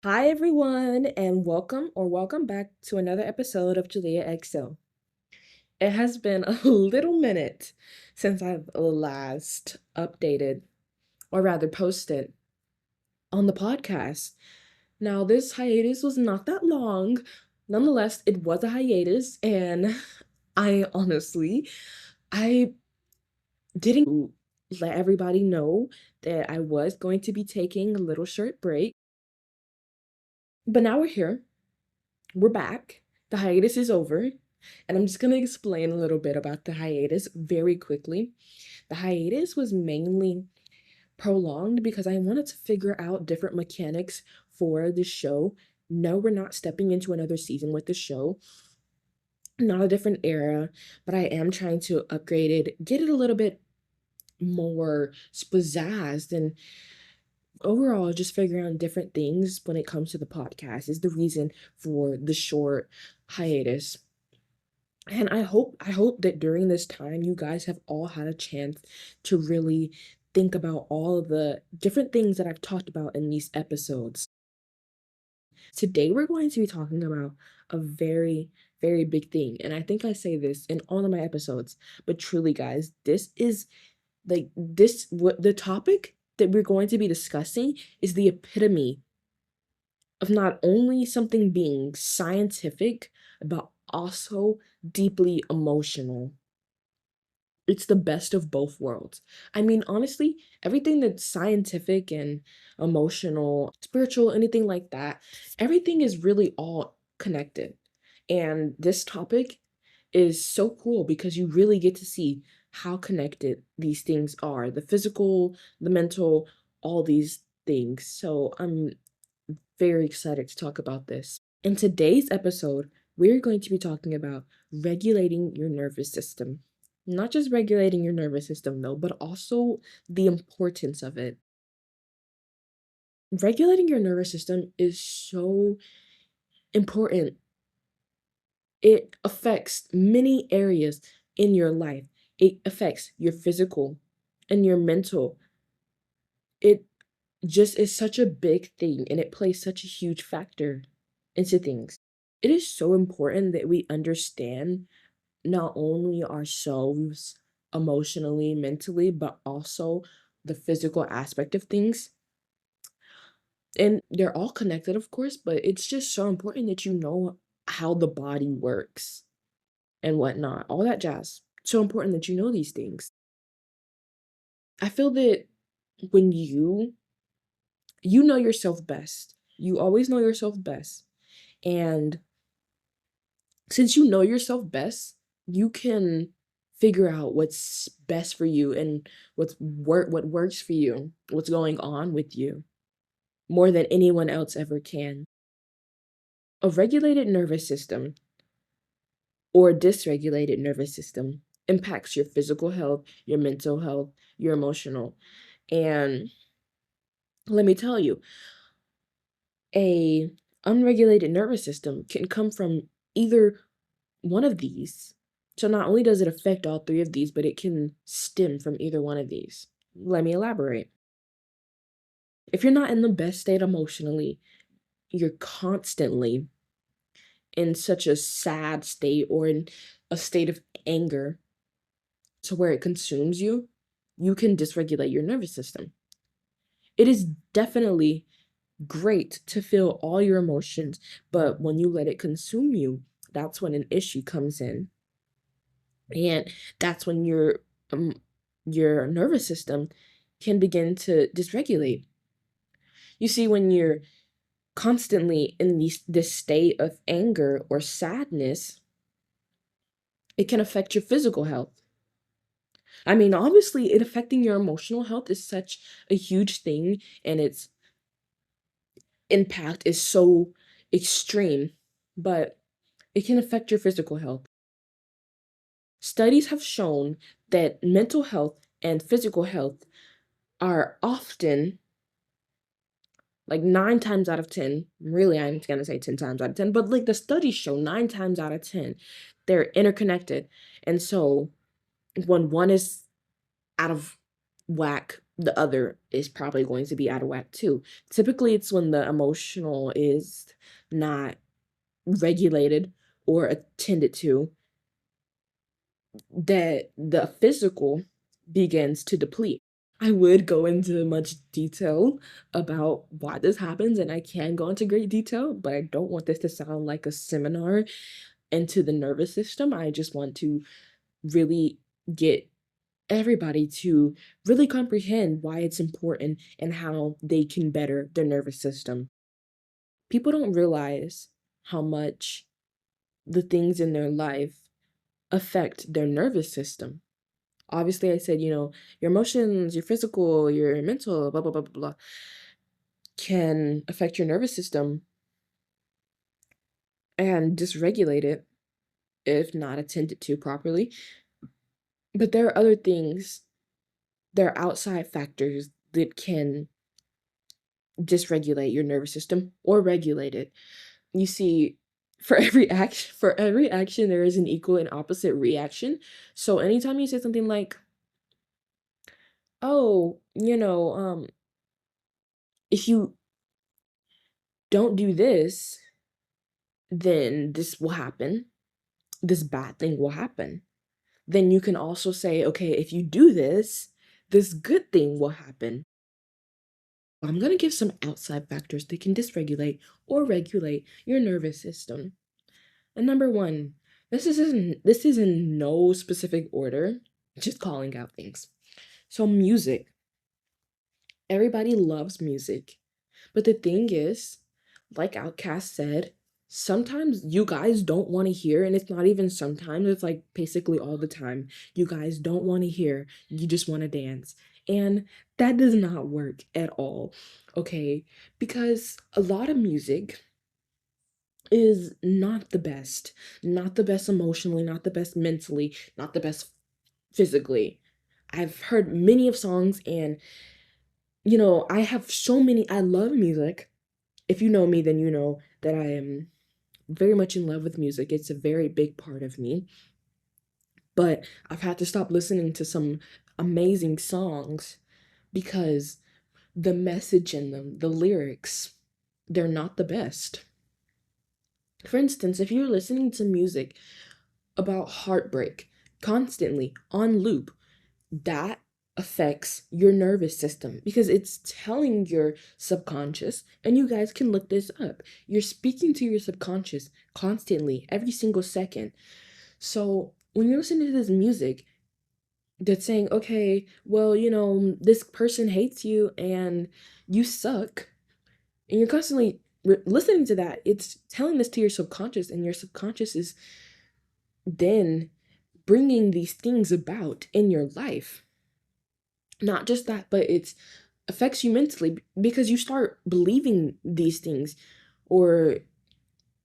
Hi, everyone, and welcome back to another episode of Julia XO. It has been a little minute since I've last updated, or rather posted, on the podcast. Now, this hiatus was not that long. Nonetheless, it was a hiatus, and I honestly, I didn't let everybody know that I was going to be taking a little short break. But now we're here. We're back. The hiatus is over, and I'm just going to explain a little bit about the hiatus very quickly. The hiatus was mainly prolonged because I wanted to figure out different mechanics for the show. No, we're not stepping into another season with the show, not a different era, but I am trying to upgrade it, get it a little bit more spazzazzed, and overall just figuring out different things when it comes to the podcast is the reason for the short hiatus. And I hope that during this time you guys have all had a chance to really think about all of the different things that I've talked about in these episodes. Today we're going to be talking about a very, very big thing. And I think I say this in all of my episodes, but truly guys, this is what the topic that we're going to be discussing is the epitome of not only something being scientific, but also deeply emotional. It's the best of both worlds. I mean, honestly, everything that's scientific and emotional, spiritual, anything like that, everything is really all connected. And this topic is so cool because you really get to see how connected these things are, the physical, the mental, all these things. So I'm very excited to talk about this. In today's episode, we're going to be talking about regulating your nervous system. Not just regulating your nervous system, though, but also the importance of it. Regulating your nervous system is so important. It affects many areas in your life. It affects your physical and your mental. It just is such a big thing and it plays such a huge factor into things. It is so important that we understand not only ourselves emotionally, mentally, but also the physical aspect of things. And they're all connected, of course, but it's just so important that you know how the body works and whatnot, all that jazz. So important that you know these things. I feel that when you know yourself best, you always know yourself best. And since you know yourself best, you can figure out what's best for you and what works for you, what's going on with you more than anyone else ever can. A regulated nervous system or dysregulated nervous system impacts your physical health, your mental health, your emotional. And let me tell you, a unregulated nervous system can come from either one of these. So not only does it affect all three of these, but it can stem from either one of these. Let me elaborate. If you're not in the best state emotionally, you're constantly in such a sad state or in a state of anger to where it consumes you, you can dysregulate your nervous system. It is definitely great to feel all your emotions, but when you let it consume you, that's when an issue comes in. And that's when your nervous system can begin to dysregulate. You see, when you're constantly in this state of anger or sadness, it can affect your physical health. I mean, obviously, it affecting your emotional health is such a huge thing, and its impact is so extreme, but it can affect your physical health. Studies have shown that mental health and physical health are often like 9 times out of 10, really, I'm gonna say 10 times out of 10, but like the studies show 9 times out of 10, they're interconnected. And so when one is out of whack, the other is probably going to be out of whack too. Typically, it's when the emotional is not regulated or attended to that the physical begins to deplete. I would go into much detail about why this happens, and I can go into great detail, but I don't want this to sound like a seminar into the nervous system. I just want to really get everybody to really comprehend why it's important and how they can better their nervous system. People don't realize how much the things in their life affect their nervous system. Obviously, I said, your emotions, your physical, your mental, blah, blah, blah, blah, blah, can affect your nervous system and dysregulate it if not attended to properly. But there are other things, there are outside factors that can dysregulate your nervous system or regulate it. You see, for every action there is an equal and opposite reaction. So anytime you say something like, "Oh, if you don't do this, then this will happen. This bad thing will happen." Then you can also say, "Okay, if you do this, this good thing will happen." I'm going to give some outside factors that can dysregulate or regulate your nervous system. And number one, this is in no specific order, just calling out things. So music. Everybody loves music. But the thing is, like Outcast said, sometimes you guys don't want to hear, and it's not even sometimes, it's like basically all the time. You guys don't want to hear, you just want to dance. And that does not work at all, okay? Because a lot of music is not the best emotionally, not the best mentally, not the best physically. I've heard many of songs, and I have so many. I love music. If you know me, then you know that I am very much in love with music. It's a very big part of me. But I've had to stop listening to some amazing songs because the message in them, the lyrics, they're not the best. For instance, if you're listening to music about heartbreak constantly on loop, that affects your nervous system because it's telling your subconscious, and you guys can look this up. You're speaking to your subconscious constantly, every single second. So when you're listening to this music that's saying, okay, well, this person hates you and you suck, and you're constantly listening to that, it's telling this to your subconscious, and your subconscious is then bringing these things about in your life. Not just that, but it affects you mentally because you start believing these things, or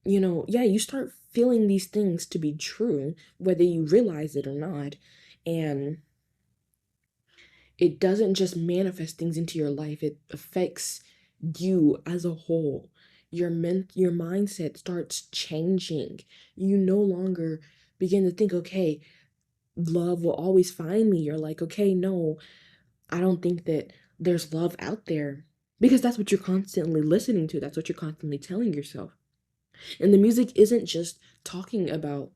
yeah, you start feeling these things to be true, whether you realize it or not. And it doesn't just manifest things into your life, it affects you as a whole. Your mindset starts changing. You no longer begin to think, okay, love will always find me. You're like, okay, no, I don't think that there's love out there, because that's what you're constantly listening to. That's what you're constantly telling yourself. And the music isn't just talking about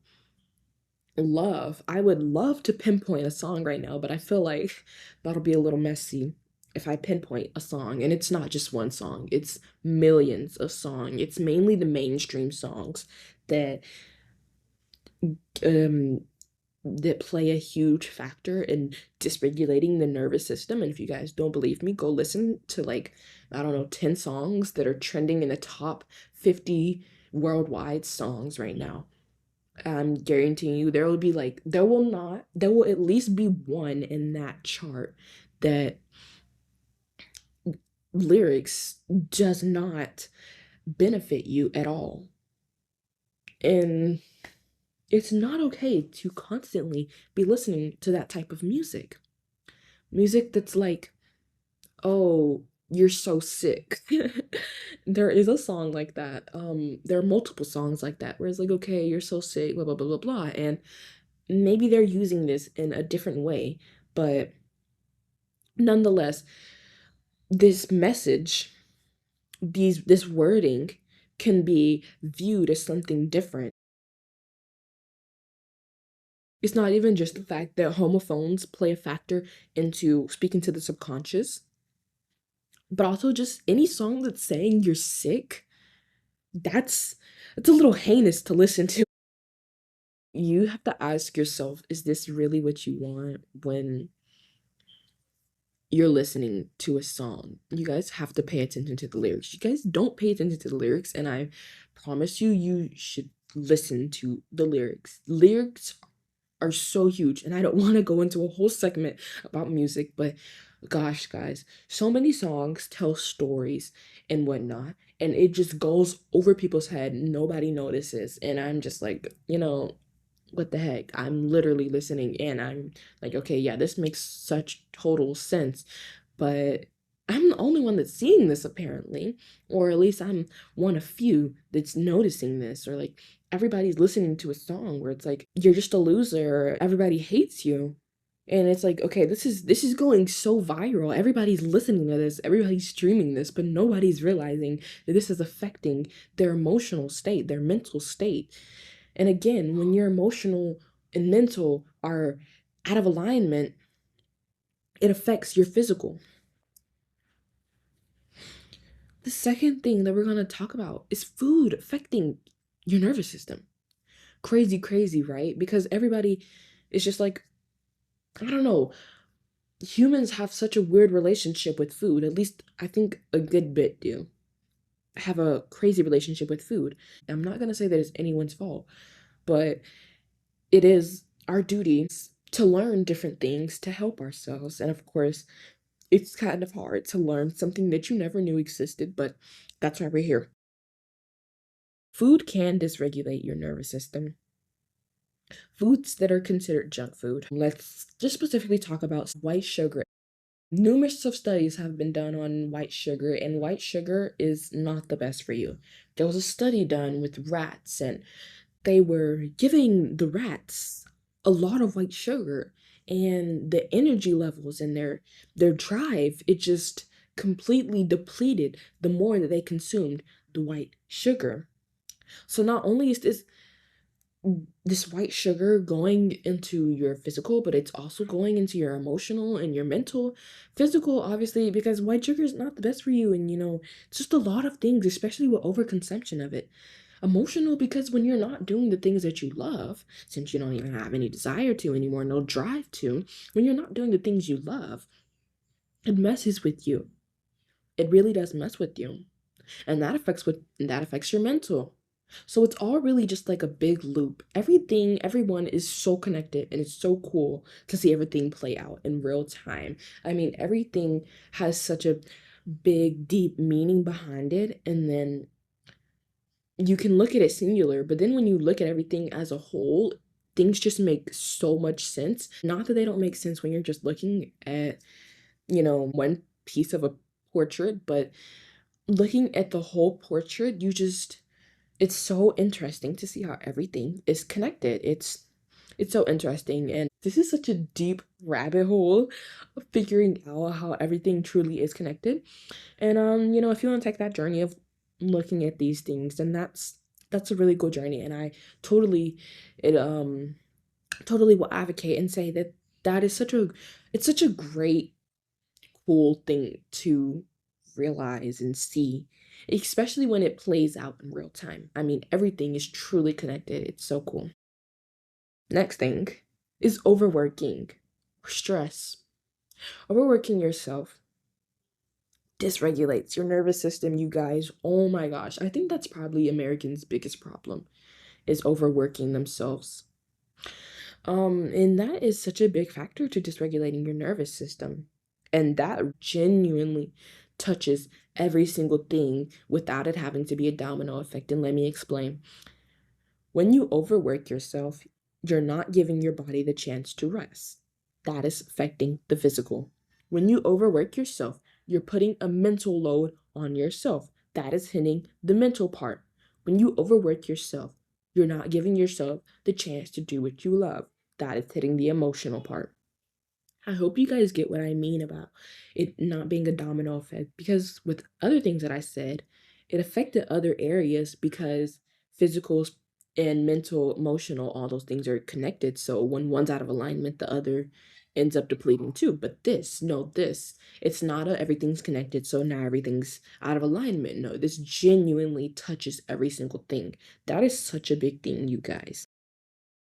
love. I would love to pinpoint a song right now, but I feel like that'll be a little messy if I pinpoint a song. And it's not just one song, it's millions of songs. It's mainly the mainstream songs that um that play a huge factor in dysregulating the nervous system. And if you guys don't believe me, go listen to, like, I don't know, 10 songs that are trending in the top 50 worldwide songs right now. I'm guaranteeing you there will at least be one in that chart that lyrics does not benefit you at all. And it's not okay to constantly be listening to that type of music. Music that's like, "Oh, you're so sick." There is a song like that. There are multiple songs like that where it's like, "Okay, you're so sick, blah blah blah blah blah." And maybe they're using this in a different way, but Nonetheless, this message, this wording can be viewed as something different. It's not even just the fact that homophones play a factor into speaking to the subconscious, but also just any song that's saying you're sick, that's that's a little heinous to listen to. You have to ask yourself, is this really what you want when you're listening to a song? You guys have to pay attention to the lyrics. You guys don't pay attention to the lyrics, and I promise you, you should listen to the lyrics. Lyrics are so huge, and I don't want to go into a whole segment about music, but gosh, guys, so many songs tell stories and whatnot, and it just goes over people's head. Nobody notices, and I'm just like, what the heck? I'm literally listening and I'm like, okay, yeah, this makes such total sense. But I'm the only one that's seeing this apparently, or at least I'm one of few that's noticing this, or like everybody's listening to a song where it's like you're just a loser, or everybody hates you. And it's like, okay, this is going so viral. Everybody's listening to this, everybody's streaming this, but nobody's realizing that this is affecting their emotional state, their mental state. And again, when your emotional and mental are out of alignment, it affects your physical. The second thing that we're going to talk about is food affecting your nervous system. Crazy, crazy, right? Because everybody is just like, I don't know, humans have such a weird relationship with food. At least I think a good bit do. Have a crazy relationship with food. I'm not going to say that it's anyone's fault, but it is our duty to learn different things to help ourselves. And of course, it's kind of hard to learn something that you never knew existed, but that's why we're here. Food can dysregulate your nervous system. Foods that are considered junk food. Let's just specifically talk about white sugar. Numerous of studies have been done on white sugar, and white sugar is not the best for you. There was a study done with rats, and they were giving the rats a lot of white sugar, and the energy levels and their drive, it just completely depleted the more that they consumed the white sugar. So not only is this white sugar going into your physical, but it's also going into your emotional and your mental. Physical, obviously, because white sugar is not the best for you, and it's just a lot of things, especially with overconsumption of it. Emotional, because when you're not doing the things that you love, since you don't even have any desire to anymore, no drive to, when you're not doing the things you love, it messes with you. It really does mess with you. And that affects your mental. So it's all really just like a big loop. Everyone is so connected, and it's so cool to see everything play out in real time. I mean, everything has such a big, deep meaning behind it, and then you can look at it singular, but then when you look at everything as a whole, things just make so much sense. Not that they don't make sense when you're just looking at, one piece of a portrait, but looking at the whole portrait, it's so interesting to see how everything is connected. It's so interesting, and this is such a deep rabbit hole of figuring out how everything truly is connected. And if you want to take that journey of looking at these things, then that's a really cool journey. And I totally it totally will advocate and say that that is such a great cool thing to realize and see, especially when it plays out in real time. I mean, everything is truly connected. It's so cool. Next thing is overworking or stress. Overworking yourself dysregulates your nervous system, you guys. Oh my gosh. I think that's probably Americans' biggest problem is overworking themselves. And that is such a big factor to dysregulating your nervous system. And that genuinely touches every single thing without it having to be a domino effect. And let me explain. When you overwork yourself, you're not giving your body the chance to rest. That is affecting the physical. When you overwork yourself, you're putting a mental load on yourself. That is hitting the mental part. When you overwork yourself, you're not giving yourself the chance to do what you love. That is hitting the emotional part. I hope you guys get what I mean about it not being a domino effect because with other things that I said, it affected other areas because physical and mental, emotional, all those things are connected. So when one's out of alignment, the other ends up depleting too. But this, no, this, it's not a everything's connected. So now everything's out of alignment. No, this genuinely touches every single thing. That is such a big thing, you guys.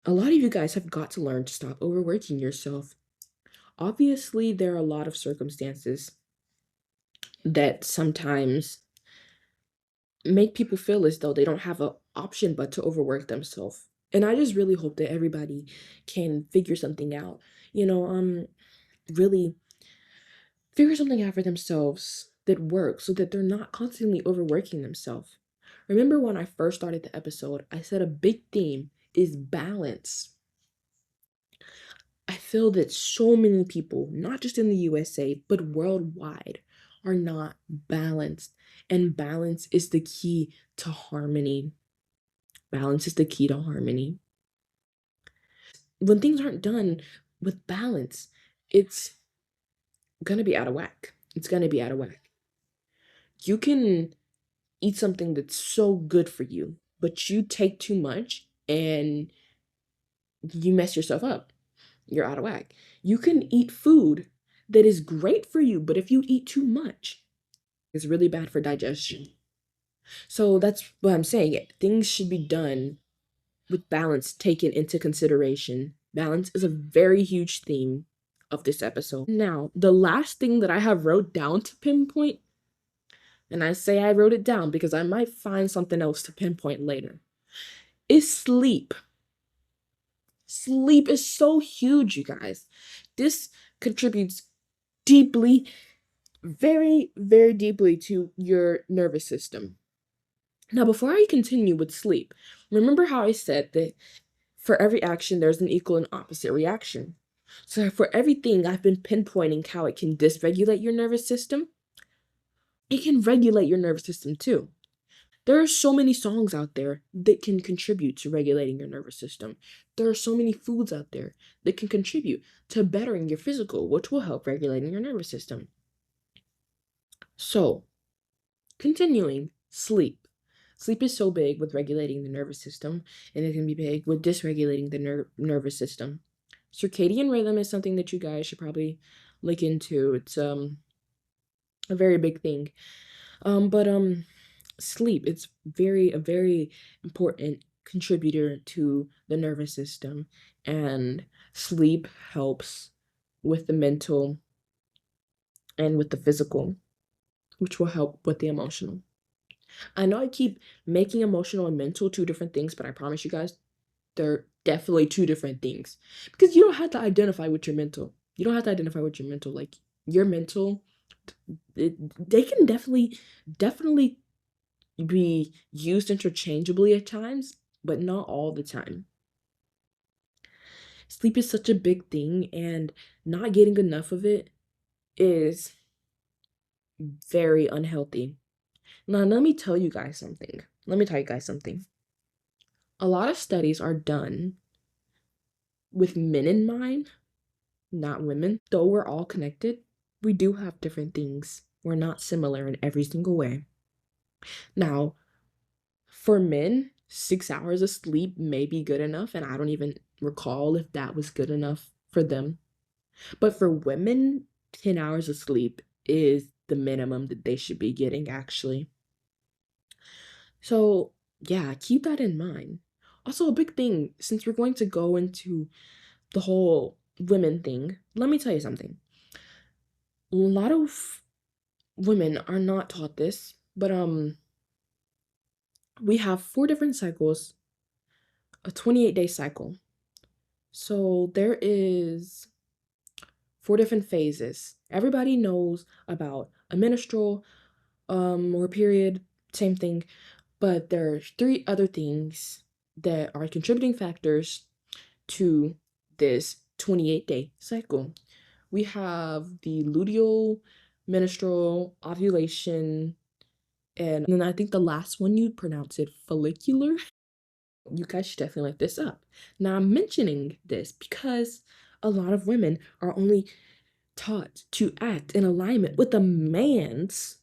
A lot of you guys have got to learn to stop overworking yourself. Obviously, there are a lot of circumstances that sometimes make people feel as though they don't have an option but to overwork themselves. And I just really hope that everybody can figure something out. You know, really figure something out for themselves that works so that they're not constantly overworking themselves. Remember when I first started the episode, I said a big theme is balance. I feel that so many people, not just in the USA, but worldwide, are not balanced. And balance is the key to harmony. Balance is the key to harmony. When things aren't done with balance, it's gonna be out of whack. It's gonna be out of whack. You can eat something that's so good for you, but you take too much and you mess yourself up. You're out of whack. You can eat food that is great for you, but if you eat too much, it's really bad for digestion. So that's what I'm saying. Things should be done with balance taken into consideration. Balance is a very huge theme of this episode. Now, the last thing that I have wrote down to pinpoint, and I say I wrote it down because I might find something else to pinpoint later, is sleep. Sleep is so huge, you guys. This contributes deeply, very, very deeply to your nervous system. Now, before I continue with sleep, remember how I said that for every action, there's an equal and opposite reaction. So, for everything, I've been pinpointing how it can dysregulate your nervous system. It can regulate your nervous system too. There are so many songs out there that can contribute to regulating your nervous system. There are so many foods out there that can contribute to bettering your physical, which will help regulating your nervous system. So, continuing, sleep. Sleep is so big with regulating the nervous system, and it can be big with dysregulating the nervous system. Circadian rhythm is something that you guys should probably look into. It's a very big thing. But sleep, it's a very important contributor to the nervous system, and sleep helps with the mental and with the physical, which will help with the emotional. I know I keep making emotional and mental two different things, but I promise you guys, they're definitely two different things. Because you don't have to identify with your mental. You don't have to identify with your mental. Like your mental, they can definitely be used interchangeably at times, but not all the time. Sleep is such a big thing, and not getting enough of it is very unhealthy. Now, let me tell you guys something. Let me tell you guys something. A lot of studies are done with men in mind, not women. Though we're all connected, we do have different things. We're not similar in every single way. Now, for men, 6 hours of sleep may be good enough, and I don't even recall if that was good enough for them. But for women, 10 hours of sleep is the minimum that they should be getting, actually. So, yeah, keep that in mind. Also, a big thing, since we're going to go into the whole women thing, let me tell you something. A lot of women are not taught this, but we have 4 different cycles, a 28-day cycle. So there is 4 different phases. Everybody knows about a menstrual or period, same thing, but there are 3 other things that are contributing factors to this 28-day cycle. We have the luteal, menstrual, ovulation, and then I think the last one you pronounce it follicular. You guys should definitely look this up. Now I'm mentioning this because A lot of women are only taught to act in alignment with a male's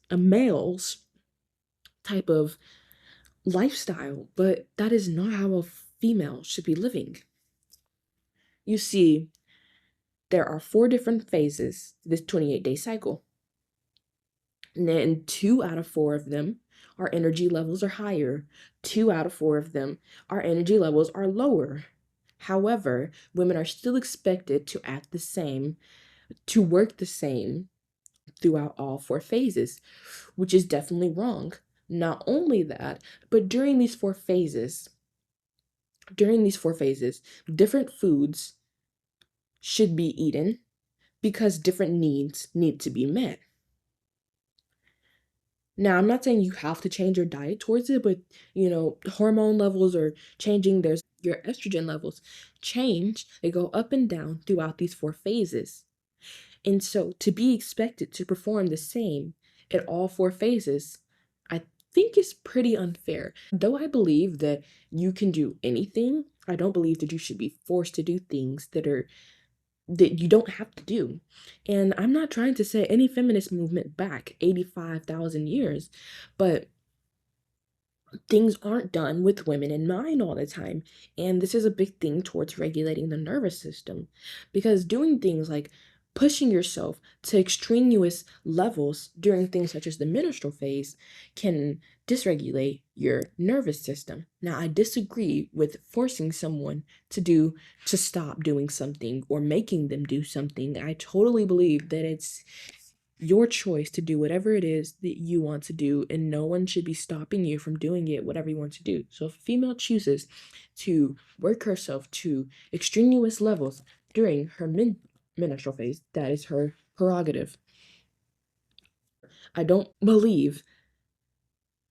type of lifestyle, but that is not how a female should be living. You see, there are four different phases to this 28-day cycle. And then two out of four of them, our energy levels are higher. Two out of four of them, our energy levels are lower. However, women are still expected to act the same, to work the same throughout all four phases, which is definitely wrong. Not only that, but during these four phases, different foods should be eaten because different needs need to be met. Now, I'm not saying you have to change your diet towards it, but hormone levels are changing. There's your estrogen levels change, they go up and down throughout these four phases. And so to be expected to perform the same at all four phases, I think is pretty unfair. Though I believe that you can do anything, I don't believe that you should be forced to do things that you don't have to do. And I'm not trying to say any feminist movement back 85,000 years, but things aren't done with women in mind all the time. And this is a big thing towards regulating the nervous system because doing things like pushing yourself to extraneous levels during things such as the menstrual phase can dysregulate your nervous system. Now, I disagree with forcing someone to stop doing something or making them do something. I totally believe that it's your choice to do whatever it is that you want to do, and no one should be stopping you from doing it, whatever you want to do. So if a female chooses to work herself to extraneous levels during her menstrual phase, that is her prerogative. I don't believe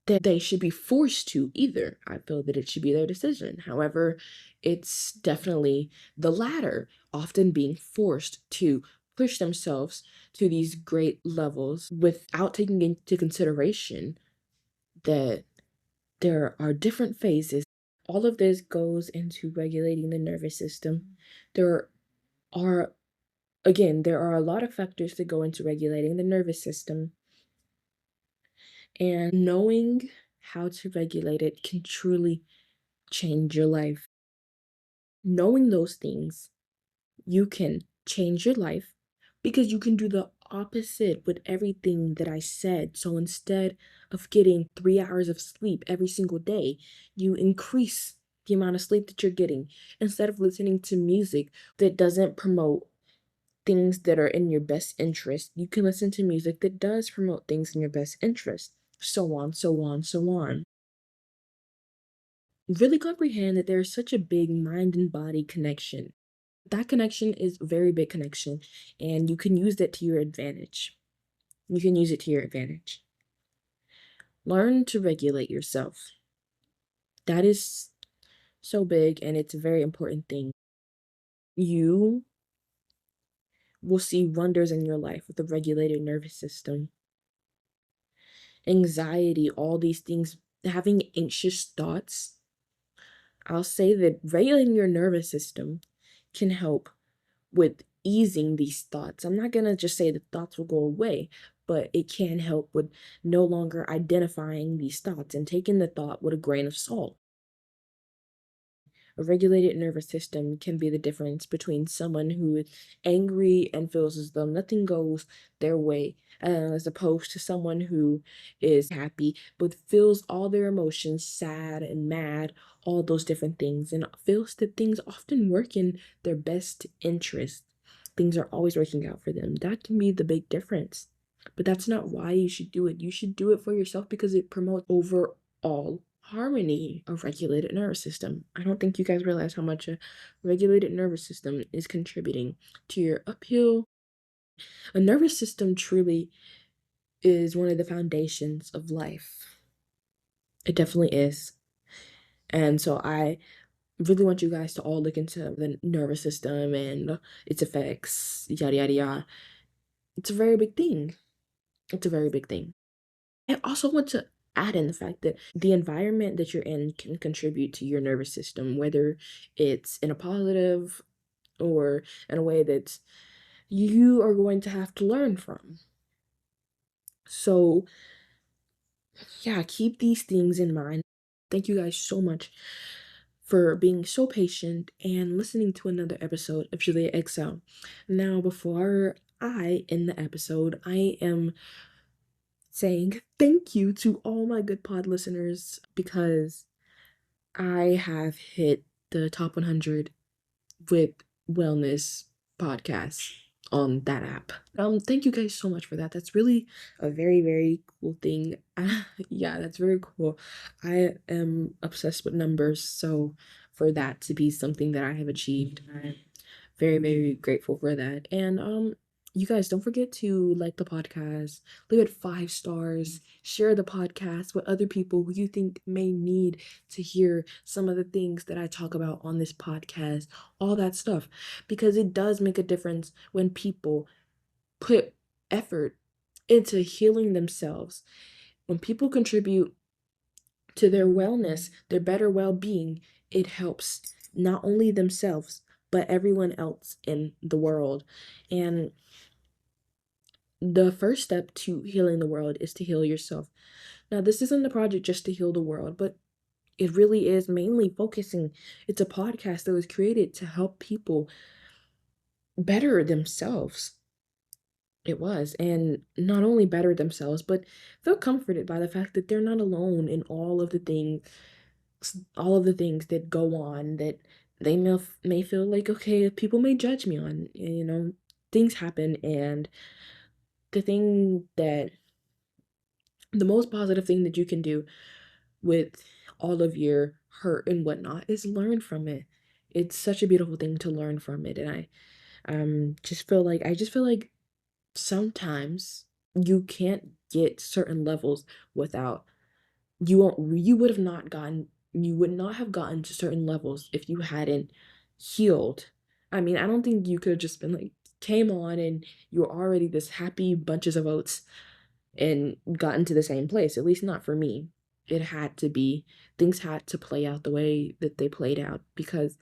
that they should be forced to either. I feel that it should be their decision. However, it's definitely the latter, often being forced to push themselves to these great levels without taking into consideration that there are different phases. All of this goes into regulating the nervous system. There are, there are a lot of factors that go into regulating the nervous system. And knowing how to regulate it can truly change your life. Knowing those things, you can change your life because you can do the opposite with everything that I said. So instead of getting 3 hours of sleep every single day, you increase the amount of sleep that you're getting. Instead of listening to music that doesn't promote things that are in your best interest, you can listen to music that does promote things in your best interest. So on, so on, so on. Really comprehend that there's such a big mind and body connection. That connection is a very big connection, and you can use that to your advantage. You can use it to your advantage. Learn to regulate yourself. That is so big, and it's a very important thing. You will see wonders in your life with a regulated nervous system. Anxiety, all these things, having anxious thoughts. I'll say that regulating your nervous system can help with easing these thoughts. I'm not gonna just say the thoughts will go away, but it can help with no longer identifying these thoughts and taking the thought with a grain of salt. A regulated nervous system can be the difference between someone who is angry and feels as though nothing goes their way, as opposed to someone who is happy but feels all their emotions, sad and mad, all those different things, and feels that things often work in their best interest. Things are always working out for them. That can be the big difference. But that's not why you should do it. You should do it for yourself because it promotes overall harmony, a regulated nervous system. I don't think you guys realize how much a regulated nervous system is contributing to your uphill. A nervous system truly is one of the foundations of life. It definitely is. And so I really want you guys to all look into the nervous system and its effects, yada, yada, yada. It's a very big thing. It's a very big thing. I also want to add in the fact that the environment that you're in can contribute to your nervous system, whether it's in a positive or in a way that you are going to have to learn from. So, yeah, keep these things in mind. Thank you guys so much for being so patient and listening to another episode of Julia Excel. Now, before I end the episode, I am saying thank you to all my good pod listeners because I have hit the top 100 with wellness podcasts on that app. Thank you guys so much for that. That's really a very, very cool thing. Yeah, that's very cool. I am obsessed with numbers, so for that to be something that I have achieved, I'm very, very grateful for that. And you guys don't forget to like the podcast, leave it 5 stars, share the podcast with other people who you think may need to hear some of the things that I talk about on this podcast, all that stuff, because it does make a difference when people put effort into healing themselves. When people contribute to their wellness, their better well-being, it helps not only themselves, but everyone else in the world. And the first step to healing the world is to heal yourself. Now, this isn't a project just to heal the world, but it really is mainly focusing. It's a podcast that was created to help people better themselves. It was, and not only better themselves, but feel comforted by the fact that they're not alone in all of the things that go on that they may feel like, okay, people may judge me on, things happen. And the thing that the most positive thing that you can do with all of your hurt and whatnot is learn from it. It's such a beautiful thing to learn from it. And I just feel like sometimes you can't get certain levels without you would have not gotten you would not have gotten to certain levels if you hadn't healed. I mean, I don't think you could have just been like came on and you were already this happy bunches of oats and gotten to the same place, at least not for me. It had to be, things had to play out the way that they played out, because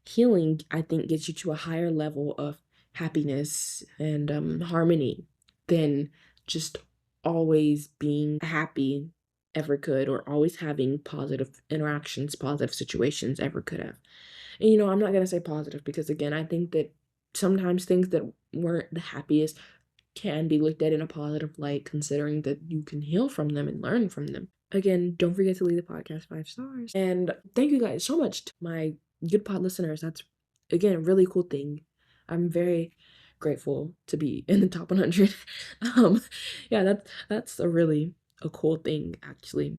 healing, I think, gets you to a higher level of happiness and harmony than just always being happy ever could, or always having positive interactions, positive situations ever could have. And I'm not gonna say positive because again, I think that sometimes things that weren't the happiest can be looked at in a positive light, considering that you can heal from them and learn from them. Again, don't forget to leave the podcast 5 stars. And thank you guys so much to my good pod listeners. That's, again, a really cool thing. I'm very grateful to be in the top 100. Yeah, that's a really a cool thing, actually.